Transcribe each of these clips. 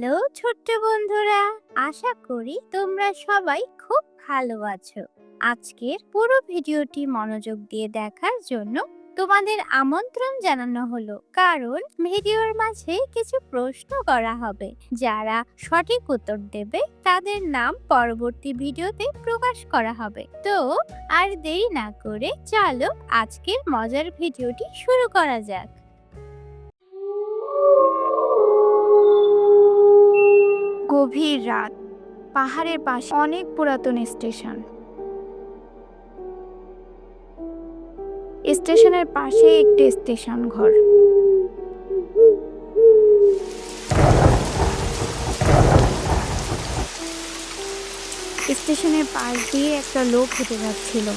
Hello ছোট্ট বন্ধুরা, আশা করি তোমরা সবাই খুব ভালো আছো। আজকের পুরো ভিডিওটি মনোযোগ দিয়ে দেখার জন্য তোমাদের আমন্ত্রণ জানানো হলো, কারণ ভিডিওর মাঝে কিছু প্রশ্ন করা হবে। যারা সঠিক উত্তর দেবে তাদের নাম পরবর্তী ভিডিওতে প্রকাশ করা হবে। তো আর দেরি না করে চলো আজকের মজার ভিডিওটি শুরু করা যাক। গভীর রাত, পাহাড়ের পাশে অনেক পুরাতন স্টেশনের পাশে একটি স্টেশন ঘর। স্টেশনের পাশ দিয়ে একটা লোক হেঁটে যাচ্ছিল।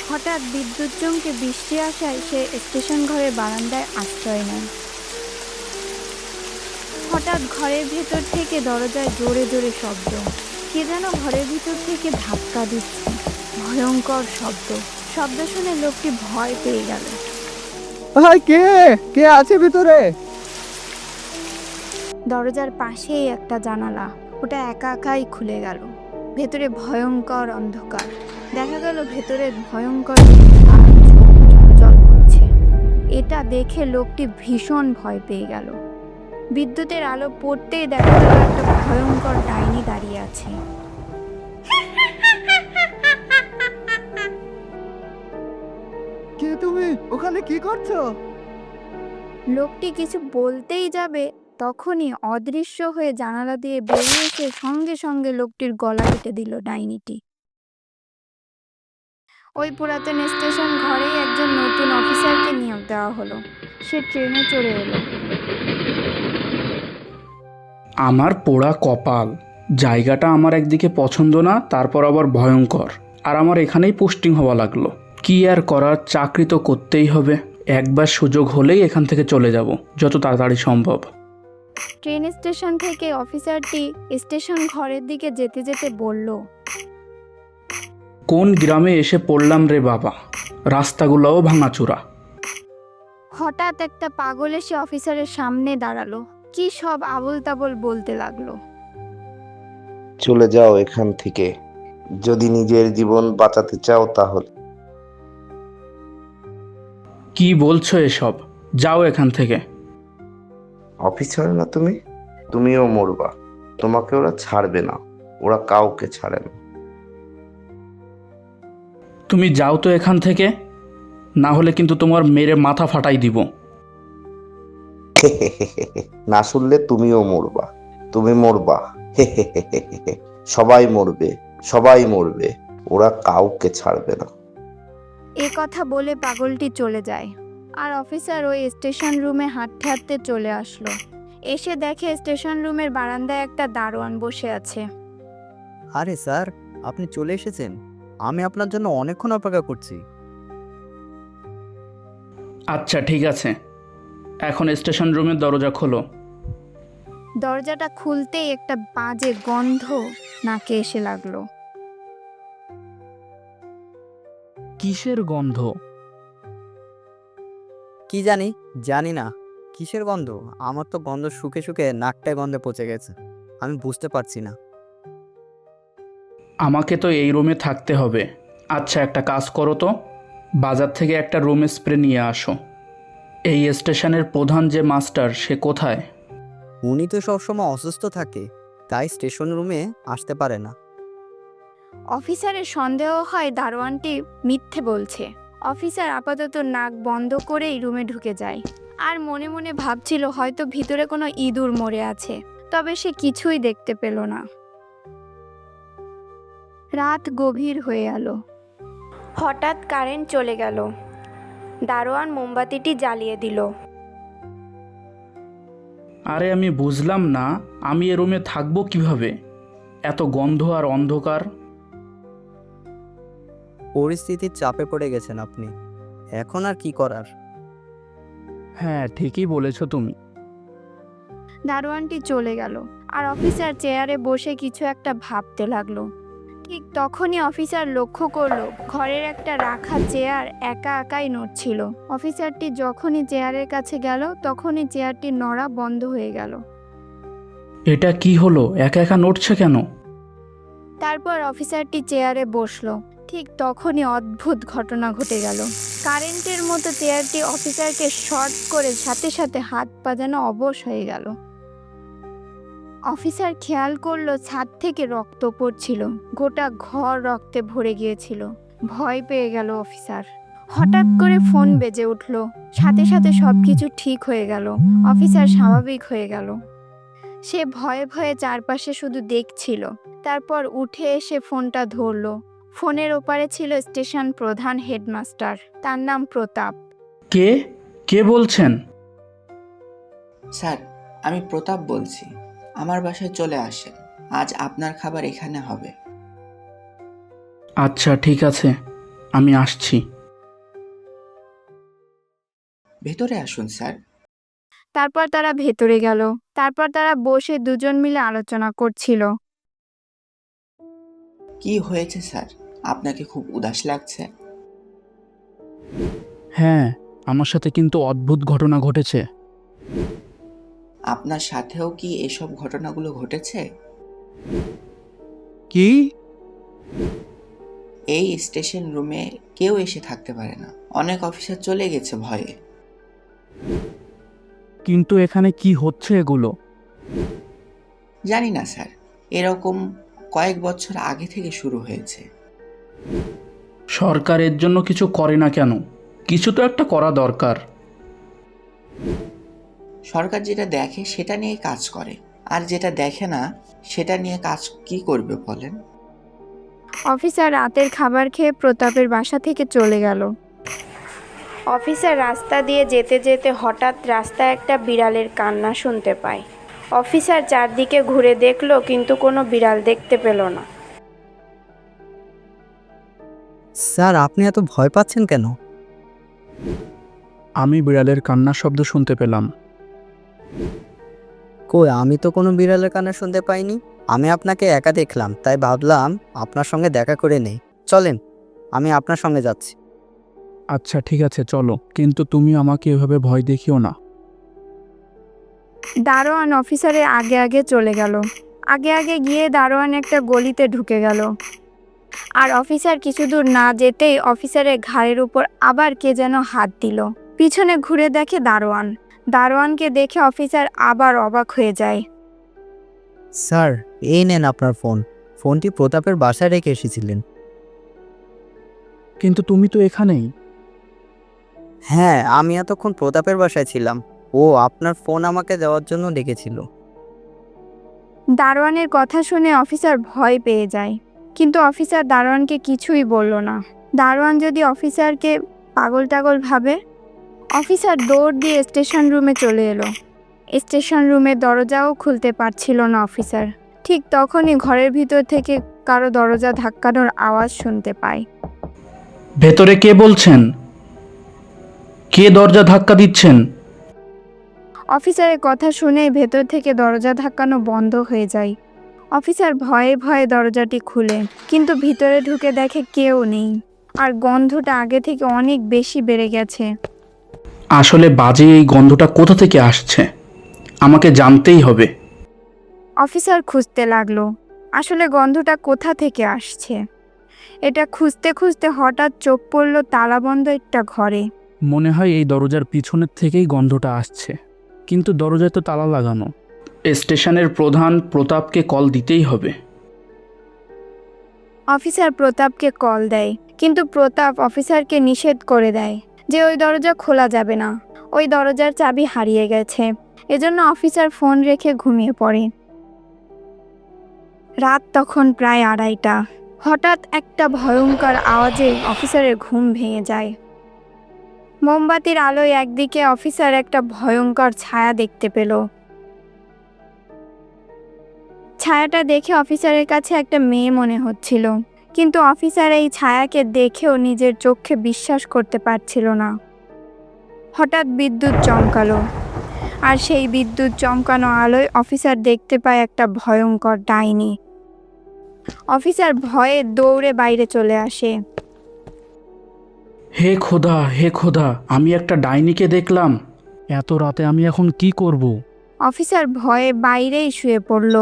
হঠাৎ বিদ্যুৎ চমকে বৃষ্টি আসায় সে স্টেশন ঘরের বারান্দায় আশ্রয় নেয়। হঠাৎ ঘরের ভেতর থেকে দরজায় জোরে জোরে শব্দ। কে যেন ঘরের ভিতর থেকে ধাক্কা দিচ্ছে। ভয়ঙ্কর শব্দ শুনে লোকটি ভয় পেয়ে গেল। ভাই, কে কে আছে ভিতরে? দরজার পাশেই একটা জানালা, ওটা একা একাই খুলে গেল। ভেতরে ভয়ঙ্কর অন্ধকার। দেখা গেল ভেতরে ভয়ঙ্কর জল পড়ছে। এটা দেখে লোকটি ভীষণ ভয় পেয়ে গেল। বিদ্যুতের আলো পড়তেই দেখা গেল একটা ভয়ঙ্কর ডাইনি দাঁড়িয়ে আছে। কে তুমি? ওখানে কি করছো? লোকটি কিছু বলতেই যাবে, তখনই অদৃশ্য হয়ে জানালা দিয়ে বেরিয়ে এসে সঙ্গে সঙ্গে লোকটির গলা কেটে দিল ডাইনিটি। ওই পুরাতন স্টেশন ঘরেই একজন নতুন অফিসারকে নিয়োগ দেওয়া হলো। সে ট্রেনে চড়ে এলো। আমার পোড়া কপাল, জায়গাটা আমার একদিকে পছন্দ না, তারপর আবার ভয়ঙ্কর, আর আমার এখানেই পোস্টিং হওয়া লাগলো। কি আর করার, চাকরি তো করতেই হবে। একবার সুযোগ হলেই এখান থেকে চলে যাব, যত তাড়াতাড়ি সম্ভব। ট্রেন স্টেশন থেকে অফিসারটি স্টেশন ঘরের দিকে যেতে যেতে বলল, কোন গ্রামে এসে পড়লাম রে বাবা, রাস্তাগুলোও ভাঙাচোরা। হঠাৎ একটা পাগল এসে অফিসারের সামনে দাঁড়ালো। কি সব আবোল তাবোল বলতে লাগলো। চলে যাও এখান থেকে, যদি নিজের জীবন বাঁচাতে চাও তাহলে। কি বলছো এসব? যাও এখান থেকে। অফিসার না তুমি? তুমিও মরবা। তোমাকে ওরা ছাড়বে না, ওরা কাউকে ছাড়ে না। তুমি যাও তো এখান থেকে, না হলে কিন্তু তোমার মেরে মাথা ফাটাই দিব। না শুনলে তুমিও মরবা, তুমি মরবা। সবাই মরবে, সবাই মরবে, ওরা কাউকে ছাড়বে না। এ কথা বলে পাগলটি চলে যায়। আর অফিসার ওই স্টেশন রুমে হাঁটতে হাঁটতে চলে আসলো। এসে দেখে স্টেশন রুমের বারান্দায় একটা দারোয়ান বসে আছে। আরে স্যার, আপনি চলে এসেছেন। আমি আপনার জন্য অনেকক্ষণ অপেক্ষা করছি। আচ্ছা ঠিক আছে, এখন স্টেশন রুমের দরজা খোলো। দরজাটা খুলতেই একটা বাজে গন্ধ নাকে এসে লাগলো। কিসের গন্ধ? কি জানি না কিসের গন্ধ। আমার তো গন্ধ শুকে শুকে নাকটায় গন্ধে পচে গেছে। আমি বুঝতে পারছি না। আমাকে তো এই রুমে থাকতে হবে। আচ্ছা একটা কাজ করো তো, বাজার থেকে একটা রুম স্প্রে নিয়ে আসো। এই স্টেশনের প্রধান যে মাস্টার, সে কোথায়? উনি তো সবসময় অসুস্থ থাকে, তাই স্টেশন রুমে আসতে পারে না। অফিসারের সন্দেহ হয় দারোয়ানটি মিথ্যে বলছে। অফিসার আপাতত নাক বন্ধ করেই রুমে ঢুকে যায়। আর মনে মনে ভাবছিল হয়তো ভিতরে কোনো ইঁদুর মরে আছে, তবে সে কিছুই দেখতে পেল না। রাত গভীর হয়ে গেল। হঠাৎ কারেন্ট চলে গেল। দারোয়ান মোমবাতিটি জ্বালিয়ে দিল। আরে আমি বুঝলাম না, আমি এ রুমে থাকবো কিভাবে? এত গন্ধ আর অন্ধকার। পরিস্থিতির চাপে পড়ে গেছেন আপনি, এখন আর কি করার। হ্যাঁ ঠিকই বলেছো তুমি। দারোয়ানটি চলে গেল আর অফিসার চেয়ারে বসে কিছু একটা ভাবতে লাগলো। ঠিক তখনই অফিসার লক্ষ্য করলো ঘরের একটা রাখা চেয়ার একা একাই নড়ছিল। অফিসারটি যখনই চেয়ারের কাছে গেল তখনই চেয়ারটি নড়া বন্ধ হয়ে গেল। এটা কি হলো, একা একা নড়ছে কেন? তারপর অফিসারটি চেয়ারে বসলো। ঠিক তখনই অদ্ভুত ঘটনা ঘটে গেল। কারেন্টের মতো চেয়ারটি অফিসারকে শর্ট করে সাথে সাথে হাত পা যেন অবশ হয়ে গেল। অফিসার খেয়াল করলো ছাদ থেকে রক্ত পড়ছিল, গোটা ঘর রক্তে ভরে গিয়েছিল। ভয় পেয়ে গেল অফিসার। হঠাৎ করে ফোন বেজে উঠল। সাথে সাথে সবকিছু ঠিক হয়ে গেল। অফিসার স্বাভাবিক হয়ে গেল। সে ভয়ে ভয়ে চারপাশে শুধু দেখছিল। তারপর উঠে এসে ফোনটা ধরল। ফোনের ওপারে ছিল স্টেশন প্রধান হেডমাস্টার, তার নাম প্রতাপ। কে কে বলছেন? স্যার, আমি প্রতাপ বলছি। আমার বাসায় চলে আসেন, আজ আপনার খাবার এখানে হবে। আচ্ছা ঠিক আছে, আমি আসছি। ভেতরে আসুন স্যার। তারপর তারা ভেতরে গেল। তারপর তারা বসে দুজন মিলে আলোচনা করছিল। কি হয়েছে স্যার, আপনাকে খুব উদাস লাগছে? হ্যাঁ, আমার সাথে কিন্তু অদ্ভুত ঘটনা ঘটেছে। আপনার সাথেও কি এসব ঘটনাগুলো ঘটেছে? কি? এই স্টেশন রুমে কেউ এসে থাকতে পারে না, অনেক অফিসার চলে গেছে ভয়ে। কিন্তু এখানে কি হচ্ছে এগুলো? জানি না স্যার, এরকম কয়েক বছর আগে থেকে শুরু হয়েছে। সরকার এর জন্য কিছু করে না কেন? কিছু তো একটা করা দরকার। সরকার যেটা দেখে সেটা নিয়ে কাজ করে, আর যেটা দেখে না সেটা নিয়ে কাজ কি করবে বলেন? অফিসার রাতের খাবার খেয়ে প্রতাপের বাসা থেকে চলে গেল। অফিসার রাস্তা দিয়ে যেতে যেতে হঠাৎ রাস্তায় একটা বিড়ালের কান্না শুনতে পায়। অফিসার চারদিকে ঘুরে দেখলো কিন্তু কোনো বিড়াল দেখতে পেল না। স্যার, আপনি এত ভয় পাচ্ছেন কেন? আমি বিড়ালের কান্নার শব্দ শুনতে পেলাম। কই, আমি তো কোনো বিড়ালের কান্না শুনতে পাইনি। আমি আপনাকে একা দেখলাম, তাই ভাবলাম আপনার সঙ্গে দেখা করে নেই। চলেন, আমি আপনার সঙ্গে যাচ্ছি। আচ্ছা ঠিক আছে চলো, কিন্তু তুমি আমাকে এভাবে ভয় দেখিও না। দারোয়ান অফিসারের আগে আগে চলে গেল। আগে আগে গিয়ে দারোয়ান একটা গলিতে ঢুকে গেল। আর অফিসার কিছু দূর না যেতেই অফিসারের ঘাড়ের উপর আবার কে যেন হাত দিল। পিছনে ঘুরে দেখে দারোয়ান। দারোয়ানকে দেখে অফিসার আবার অবাক হয়ে যায়। স্যার, এই নেন আপনার ফোন। ফোনটি প্রতাপের বাসায় রেখে এসেছিলেন। কিন্তু তুমি তো এখানেই। হ্যাঁ, আমি এতক্ষণ প্রতাপের বাসায় ছিলাম। ও আপনার ফোন আমাকে দেওয়ার জন্য ডেকেছিল। দারোয়ানের কথা শুনে অফিসার ভয় পেয়ে যায়, কিন্তু অফিসার দারোয়ানকে কিছুই বলল না। দারোয়ান যদি অফিসারকে পাগল টাগল ভাবে। অফিসার দৌড় দিয়ে স্টেশন রুমে চলে এলো। স্টেশন রুমের দরজাও খুলতে পারছিল না অফিসার। ঠিক তখনই ঘরের ভিতর থেকে কারো দরজা ধাক্কানোর আওয়াজ শুনতে পায়। ভেতরে কে বলছেন? কে দরজা ধাক্কা দিচ্ছেন? অফিসারের কথা শুনেই ভেতর থেকে দরজা ধাক্কানো বন্ধ হয়ে যায়। অফিসার ভয়ে ভয়ে দরজাটি খুলে, কিন্তু ভিতরে ঢুকে দেখে কেউ নেই। আর গন্ধটা আগে থেকে অনেক বেশি বেড়ে গেছে। আসলে বাজে এই গন্ধটা কোথা থেকে আসছে, আমাকে জানতেই হবে। অফিসার খুঁজতে লাগলো আসলে গন্ধটা কোথা থেকে আসছে। এটা খুঁজতে খুঁজতে হঠাৎ চোখ পড়ল তালাবন্ধ একটা ঘরে। মনে হয় এই দরজার পিছনের থেকেই গন্ধটা আসছে, কিন্তু দরজায় তো তালা লাগানো। স্টেশনের প্রধান প্রতাপকে কল দিতেই হবে। অফিসার প্রতাপকে কল দেয়, কিন্তু প্রতাপ অফিসারকে নিষেধ করে দেয় যে ওই দরজা খোলা যাবে না, ওই দরজার চাবি হারিয়ে গেছে। এজন্য অফিসার ফোন রেখে ঘুমিয়ে পড়ে। রাত তখন প্রায় 2:30। হঠাৎ একটা ভয়ঙ্কর আওয়াজে অফিসারের ঘুম ভেঙে যায়। মোমবাতির আলোয় একদিকে অফিসার একটা ভয়ঙ্কর ছায়া দেখতে পেল। ছায়াটা দেখে অফিসারের কাছে একটা মেয়ে মনে হচ্ছিল, কিন্তু অফিসার এই ছায়াকে দেখেও নিজের চোখে বিশ্বাস করতে পারছিল না। হঠাৎ বিদ্যুৎ চমকালো, আর সেই বিদ্যুৎ চমকানো আলোয় অফিসার দেখতে পায় একটা ভয়ঙ্কর ডাইনি। অফিসার ভয়ে দৌড়ে বাইরে চলে আসে। হে খোদা, হে খোদা, আমি একটা ডাইনিকে দেখলাম। এত রাতে আমি এখন কি করব? অফিসার ভয়ে বাইরেই শুয়ে পড়ল।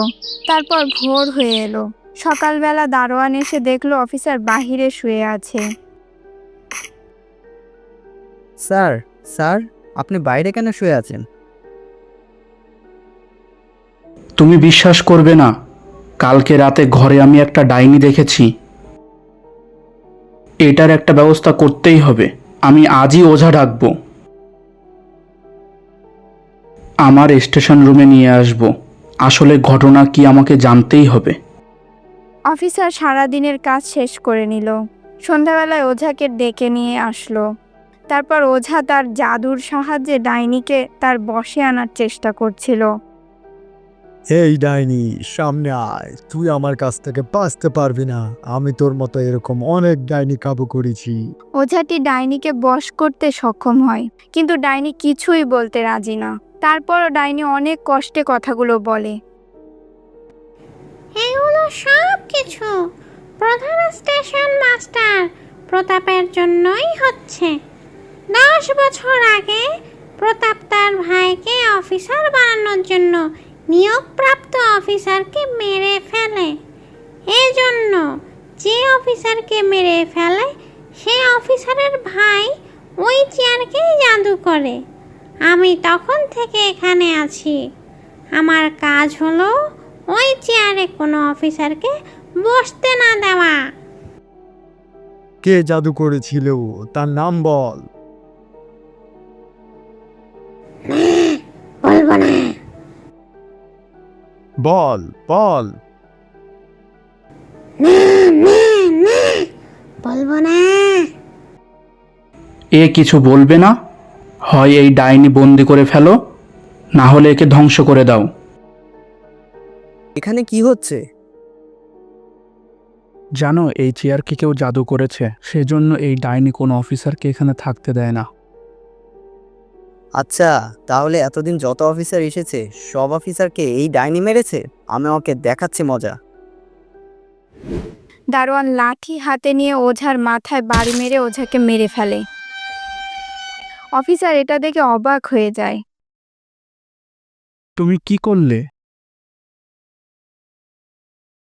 তারপর ভোর হয়ে এলো। সকালবেলা দারোয়ান এসে দেখলো অফিসার বাহিরে শুয়ে আছে। স্যার, স্যার, আপনি বাইরে কেন শুয়ে আছেন? তুমি বিশ্বাস করবে না, কালকে রাতে ঘরে আমি একটা ডাইনি দেখেছি। এটার একটা ব্যবস্থা করতেই হবে। আমি আজই ওঝা ডাকবো, আমার স্টেশন রুমে নিয়ে আসব। আসলে ঘটনা কি আমাকে জানতেই হবে। অফিসার সারাদিনের কাজ শেষ করে নিল। সন্ধ্যাবেলায় ওঝাকে ডেকে নিয়ে আসলো। তারপর ওঝা তার জাদুর সাহায্যে ডাইনিকে তার বশে আনার চেষ্টা করছিল। এই ডাইনি, সামনে আয়। তুই আমার কাছ থেকে বাঁচতে পারবি না। আমি তোর মতো এরকম অনেক ডাইনি কাবু করেছি। ওঝাটি ডাইনিকে বশ করতে সক্ষম হয়, কিন্তু ডাইনি কিছুই বলতে রাজি না। তারপরও ডাইনি অনেক কষ্টে কথাগুলো বলে। এগুলো সব কিছু প্রধান স্টেশন মাস্টার প্রতাপের জন্যই হচ্ছে। 10 বছর আগে প্রতাপ তার ভাইকে অফিসার বানানোর জন্য নিয়োগপ্রাপ্ত অফিসারকে মেরে ফেলে। এজন্য যে অফিসারকে মেরে ফেলে সে অফিসারের ভাই ওই চেয়ারকেই জাদু করে। আমি তখন থেকে এখানে আছি। আমার কাজ হলো ওই চেয়ারে কোনো অফিসারকে বসতে না দেওয়া। কে জাদু করেছিল? তার নাম বল। বলবো না। বল বল। বলবো না। এ কিছু বলবে না? হয় এই ডাইনি বন্দি করে ফেলো, না হলে একে ধ্বংস করে দাও। এখানে কি হচ্ছে? জানো, এই চেয়ারকে কেউ জাদু করেছে, সেজন্য এই ডাইনি কোনো অফিসারকে এখানে থাকতে দেয় না। আচ্ছা, তাহলে এতদিন যত অফিসার এসেছে সব অফিসারকে এই ডাইনি মেরেছে? আমি ওকে দেখাচ্ছি মজা। দারোয়ান লাঠি হাতে নিয়ে ওঝার মাথায় বাড়ি মেরে ওঝাকে মেরে ফেলে। অফিসার এটা দেখে অবাক হয়ে যায়। তুমি কি করলে?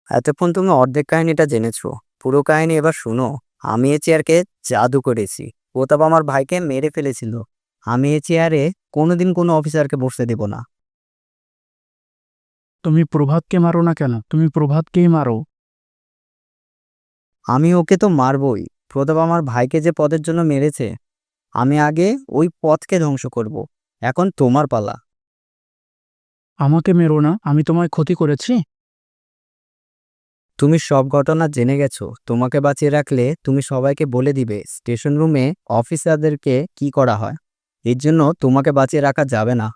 এতক্ষণ তুমি অর্ধেক কাহিনীটা জেনেছো, পুরো কাহিনী এবার শুনো। আমি এই চেয়ারকে জাদু করেছি। প্রতাপ আমার ভাইকে মেরে ফেলেছিল। আমি এই চেয়ারে কোনোদিন কোনো অফিসারকে বসতে দেব না। তুমি প্রভাতকে মারো না কেন? তুমি প্রভাতকেই মারো। আমি ওকে তো মারবই। প্রতাপ আমার ভাইকে যে পদের জন্য মেরেছে, আমি আগে ওই পথকে ধ্বংস করব। এখন তোমার পালা। আমাকে মেরো না, আমি তোমায় ক্ষতি করেছি? তুমি সব ঘটনা জেনে গেছো। তোমাকে বাঁচিয়ে রাখলে তুমি সবাইকে বলে দিবে স্টেশন রুমে অফিসারদেরকে কি করা হয়। এর জন্য তোমাকে বাঁচিয়ে রাখা যাবে না।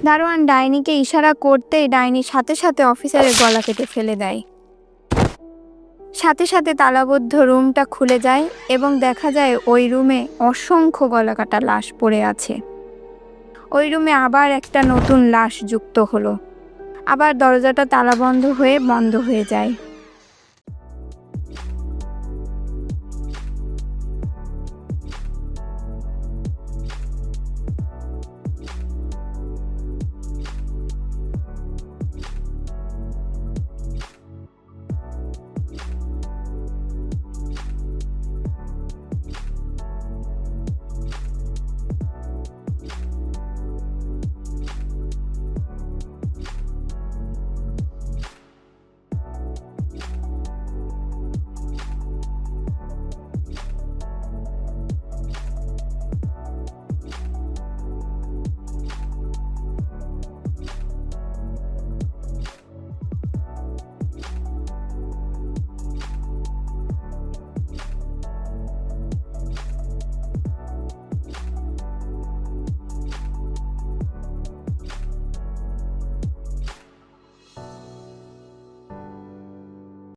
দারোয়ান ডাইনিকে ইশারা করতেই ডাইনি সাথে সাথে অফিসারের গলা কেটে ফেলে দেয়। সাথে সাথে তালাবদ্ধ রুমটা খুলে যায় এবং দেখা যায় ওই রুমে অসংখ্য গলাকাটা লাশ পড়ে আছে। ওই রুমে আবার একটা নতুন লাশ যুক্ত হলো। আবার দরজাটা তালাবন্ধ হয়ে বন্ধ হয়ে যায়।